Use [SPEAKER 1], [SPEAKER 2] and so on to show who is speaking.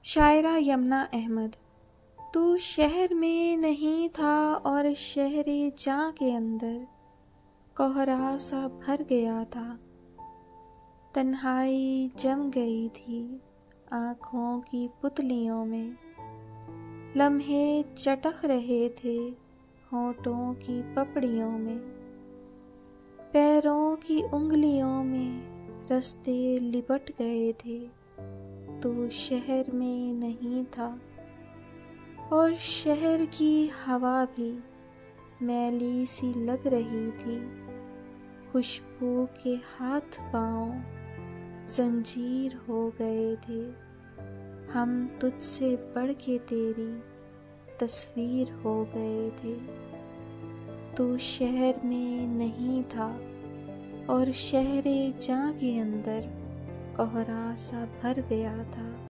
[SPEAKER 1] शायरा यमुना अहमद। तू शहर में नहीं था और शहरे जां के अंदर कोहरा सा भर गया था। तन्हाई जम गई थी आँखों की पुतलियों में। लम्हे चटक रहे थे होठों की पपड़ियों में। पैरों की उंगलियों में रास्ते लिपट गए थे। तू शहर में नहीं था और शहर की हवा भी मैली सी लग रही थी। खुशबू के हाथ पाँव जंजीर हो गए थे। हम तुझसे बढ़ के तेरी तस्वीर हो गए थे। तू शहर में नहीं था और शहरे जां के अंदर कोहरा सा भर गया था।